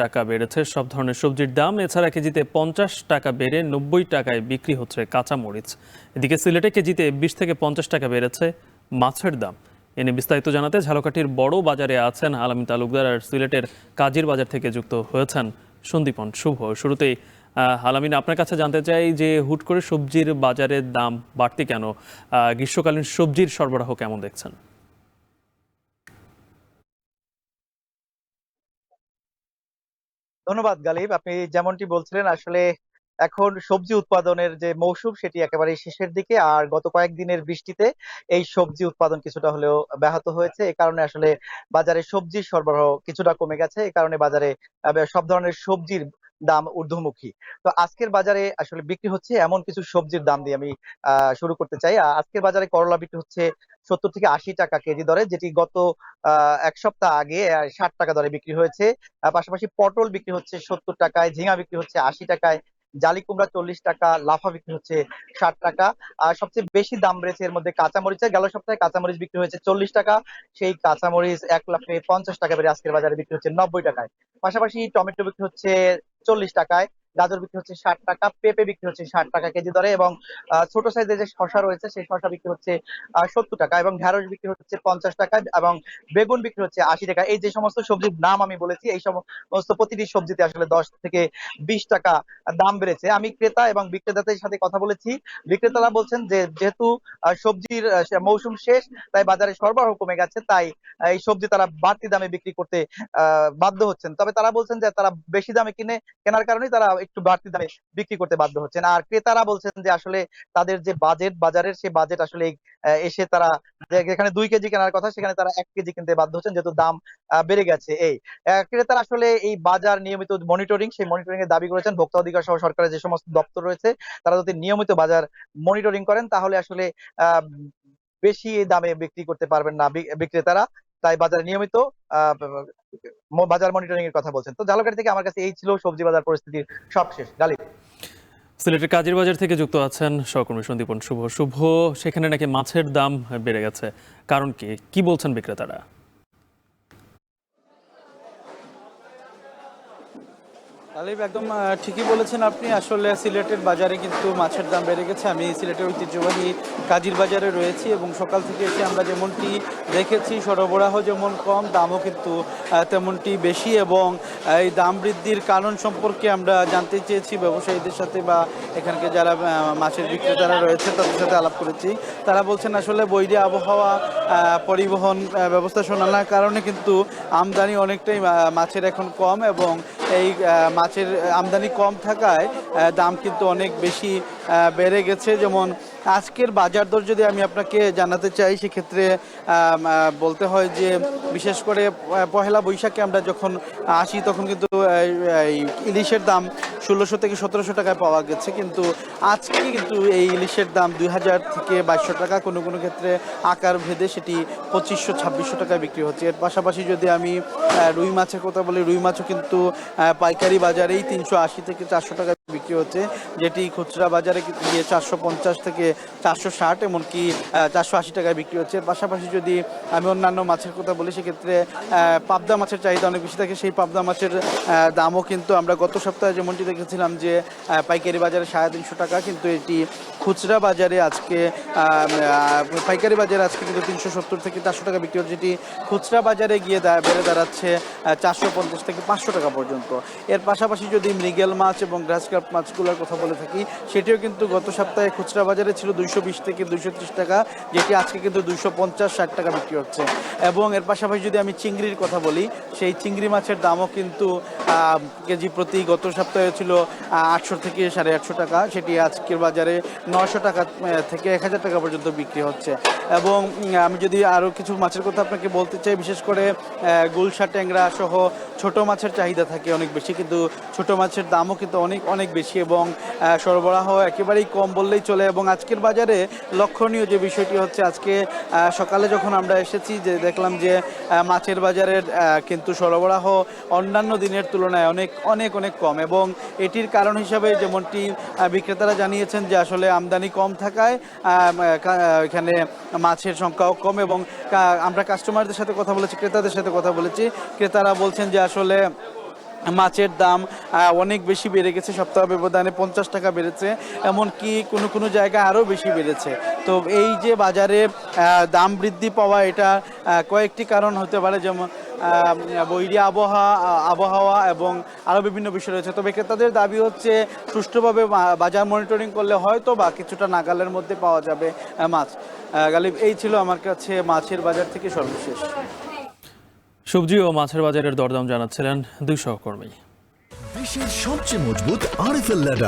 টাকা বেড়েছে সব ধরনের সবজির দাম। এছাড়া কেজিতে 50 টাকা বেড়ে 90 টাকায় বিক্রি হচ্ছে কাঁচামরিচ। এদিকে সিলেটে কেজিতে 20 থেকে 50 টাকা বেড়েছে মাছের দাম। এ নিয়ে বিস্তারিত জানাতে ঝালকাঠির বড় বাজারে আছেন আলামিন তালুকদার, আর সিলেটের কাজীর বাজার থেকে যুক্ত হয়েছেন সন্দীপন শুভ। শুরুতেই আলামিন, আপনার কাছে জানতে চাই যে হুট করে সবজির বাজারের দাম বাড়তি কেন? গ্রীষ্মকালীন সবজির সরবরাহ কেমন দেখছেন? ধন্যবাদ গালিব। আপনি যেমনটি বলছিলেন, আসলে এখন সবজি উৎপাদনের যে মৌসুম সেটি একেবারে শেষের দিকে, আর গত কয়েকদিনের বৃষ্টিতে এই সবজি উৎপাদন কিছুটা হলেও ব্যাহত হয়েছে। এই কারণে আসলে বাজারে সবজির সরবরাহ কিছুটা কমে গেছে। এই কারণে বাজারে সব ধরনের সবজির দাম ঊর্ধ্বমুখী। তো আজকের বাজারে আসলে বিক্রি হচ্ছে এমন কিছু সবজির দাম দিয়ে আমি শুরু করতে চাই। আজকের বাজারে করলা বিক্রি হচ্ছে 70 থেকে 80 টাকা কেজি দরে, যেটি গত এক সপ্তাহ আগে 60 টাকা দরে বিক্রি হয়েছে। পাশাপাশি পটল বিক্রি হচ্ছে 70 টাকায়, ঝিঙা বিক্রি হচ্ছে 80 টাকায়, জালি কুমড়া 40 টাকা, লাফা বিক্রি হচ্ছে 60 টাকা। আর সবচেয়ে বেশি দাম বেড়েছে এর মধ্যে কাঁচামরিচের। গেল সপ্তাহে কাঁচামরিচ বিক্রি হয়েছে 40 টাকা, সেই কাঁচামরিচ 1,50,000 করে আজকের বাজারে বিক্রি হচ্ছে 90 টাকায়। পাশাপাশি টমেটো বিক্রি হচ্ছে 40 টাকায়, গাজর বিক্রি হচ্ছে 60 টাকা, পেঁপে বিক্রি হচ্ছে 60 টাকা কেজি দরে, এবং ছোট সাইজের যে শশা রয়েছে সেই শশা বিক্রি হচ্ছে 70 টাকা, এবং ঢেঁড়স বিক্রি হচ্ছে 50 টাকা, এবং বেগুন বিক্রি হচ্ছে 80 টাকা। এই যে সমস্ত সবজির নাম আমি বলেছি, এই সমস্ত প্রতিটি সবজিতে আসলে 10 থেকে 20 টাকা দাম বেড়েছে। আমি ক্রেতা এবং বিক্রেতাদের সাথে কথা বলেছি। বিক্রেতারা বলছেন যে যেহেতু সবজির মৌসুম শেষ, তাই বাজারে সরবরাহ কমে গেছে, তাই এই সবজি তারা বাড়তি দামে বিক্রি করতে বাধ্য হচ্ছেন। তবে তারা বলছেন যে তারা বেশি দামে কেনার কারণেই তারা একটু বাড়তি দামে বিক্রি করতে বাধ্য হচ্ছেন। আর ক্রেতারা বলছেন যে আসলে তাদের যে বাজেট, বাজারের সেই বাজেট আসলে এসে তারা যেখানে 2 কেজি কেনার কথা সেখানে তারা 1 কেজি কিনতে বাধ্য হচ্ছেন, যেহেতু দাম বেড়ে গেছে। এই ক্রেতারা আসলে এই বাজার নিয়মিত মনিটরিং, সেই মনিটরিং এর দাবি করেছেন। ভোক্তা অধিকার সহ সরকারের যে সমস্ত দপ্তর রয়েছে তারা যদি নিয়মিত বাজার মনিটরিং করেন তাহলে আসলে আহ বেশি দামে বিক্রি করতে পারবেন না বিক্রেতারা। তাই বাজারে নিয়মিত আহ বাজার মনিটরিং এর কথা বলছেন। তো ঝালকাঠি থেকে আমার কাছে এই ছিল সবজি বাজার পরিস্থিতির সবশেষ। গালিব। সিলেটের কাজীর বাজার থেকে যুক্ত আছেন সহকর্মী সন্দীপন শুভ। শুভ, সেখানে নাকি মাছের দাম বেড়ে গেছে, কারণ কি কি বলছেন বিক্রেতারা? তালিব একদম ঠিকই বলেছেন আপনি। আসলে সিলেটের বাজারে কিন্তু মাছের দাম বেড়ে গেছে। আমি সিলেটের ঐতিহ্যবাহী কাজীর বাজারে রয়েছি এবং সকাল থেকে এসে আমরা যেমনটি দেখেছি সরবরাহ যেমন কম, দামও কিন্তু তেমনটি বেশি, এবং এই দাম বৃদ্ধির কারণ সম্পর্কে আমরা জানতে চেয়েছি ব্যবসায়ীদের সাথে বা এখানকে যারা মাছের বিক্রেতারা রয়েছে তাদের সাথে আলাপ করেছি। তারা বলছেন আসলে বৈরী আবহাওয়া, পরিবহন ব্যবস্থা শোনানোর কারণে কিন্তু আমদানি অনেকটাই মাছের এখন কম, এবং এই মাছের আমদানি কম থাকায় দাম কিন্তু অনেক বেশি বেড়ে গেছে। যেমন আজকের বাজার দর যদি আমি আপনাকে জানাতে চাই, সেক্ষেত্রে বলতে হয় যে বিশেষ করে পহেলা বৈশাখে আমরা যখন আসি তখন কিন্তু ইলিশের দাম 1600 থেকে 1700 টাকায় পাওয়া গেছে, কিন্তু আজকে কিন্তু এই ইলিশের দাম 2000 থেকে 2200 টাকা, কোনো কোনো ক্ষেত্রে আকার ভেদে সেটি 2500-2600 টাকায় বিক্রি হচ্ছে। এর পাশাপাশি যদি আমি রুই মাছের কথা বলি, রুই মাছও কিন্তু পাইকারি বাজারেই 380 থেকে 400 টাকা বিক্রি হচ্ছে, যেটি খুচরা বাজারে গিয়ে 450 থেকে 460, এমনকি 480 টাকায় বিক্রি হচ্ছে। এর পাশাপাশি যদি আমি অন্যান্য মাছের কথা বলি, সেক্ষেত্রে পাবদা মাছের চাহিদা অনেক বেশি থাকে। সেই পাবদা মাছের দামও কিন্তু আমরা গত সপ্তাহে যেমনটি দেখেছিলাম যে পাইকারি বাজারে 350 টাকা, কিন্তু এটি খুচরা বাজারে আজকে পাইকারি বাজারে আজকে কিন্তু 370 থেকে 400 টাকা বিক্রি হচ্ছে, যেটি খুচরা বাজারে গিয়ে বেড়ে দাঁড়াচ্ছে 450 থেকে 500 টাকা পর্যন্ত। এর পাশাপাশি যদি মৃগেল মাছ এবং গ্রাস কার্প মাছগুলোর কথা বলে থাকি, সেটিও কিন্তু গত সপ্তাহে খুচরা বাজারে ছিল 220 থেকে 230 টাকা, যেটি আজকে কিন্তু 250-60 টাকা বিক্রি হচ্ছে। এবং এর পাশাপাশি যদি আমি চিংড়ির কথা বলি, সেই চিংড়ি মাছের দামও কিন্তু কেজি প্রতি গত সপ্তাহে ছিল 800 থেকে 850 টাকা, সেটি আজকের বাজারে 900 টাকা থেকে 1000 টাকা পর্যন্ত বিক্রি হচ্ছে। এবং আমি যদি আরও কিছু মাছের কথা আপনাকে বলতে চাই, বিশেষ করে গুলশা, ট্যাংরা সহ ছোট মাছের চাহিদা থাকে অনেক বেশি, কিন্তু ছোট মাছের দামও কিন্তু অনেক অনেক বেশি, এবং সরবরাহ একেবারেই কম বললেই চলে। এবং আজকের বাজারে লক্ষণীয় যে বিষয়টি হচ্ছে, আজকে সকালে যখন আমরা এসেছি যে দেখলাম যে মাছের বাজারের কিন্তু সরবরাহ অন্যান্য দিনের তুলনায় অনেক অনেক অনেক কম, এবং এটির কারণ হিসাবে যেমনটি বিক্রেতারা জানিয়েছেন যে আসলে আমদানি কম থাকায় এখানে মাছের সংখ্যাও কম। এবং আমরা কাস্টমারদের সাথে কথা বলেছি, ক্রেতাদের সাথে কথা বলেছি, ক্রেতারা বলছেন যে আসলে মাছের দাম অনেক বেশি বেড়ে গেছে, সপ্তাহ ব্যবধানে 50 টাকা বেড়েছে, এমনকি কোনো কোনো জায়গায় আরও বেশি বেড়েছে। তো এই যে বাজারে দাম বৃদ্ধি পাওয়া, এটা কয়েকটি কারণ হতে পারে, যেমন বৈরী আবহাওয়া এবং আরও বিভিন্ন বিষয় রয়েছে। তবে ক্রেতাদের দাবি হচ্ছে সুষ্ঠুভাবে বাজার মনিটরিং করলে হয়তো বা কিছুটা নাগালের মধ্যে পাওয়া যাবে মাছ। গালিব, এই ছিল আমার কাছে মাছের বাজার থেকে সর্বশেষ। সবজি ও মাছের বাজারের দরদাম জানাচ্ছিলেন দুই সহকর্মী। দেশের সবচেয়ে মজবুত আরএফএল ল্যাডার।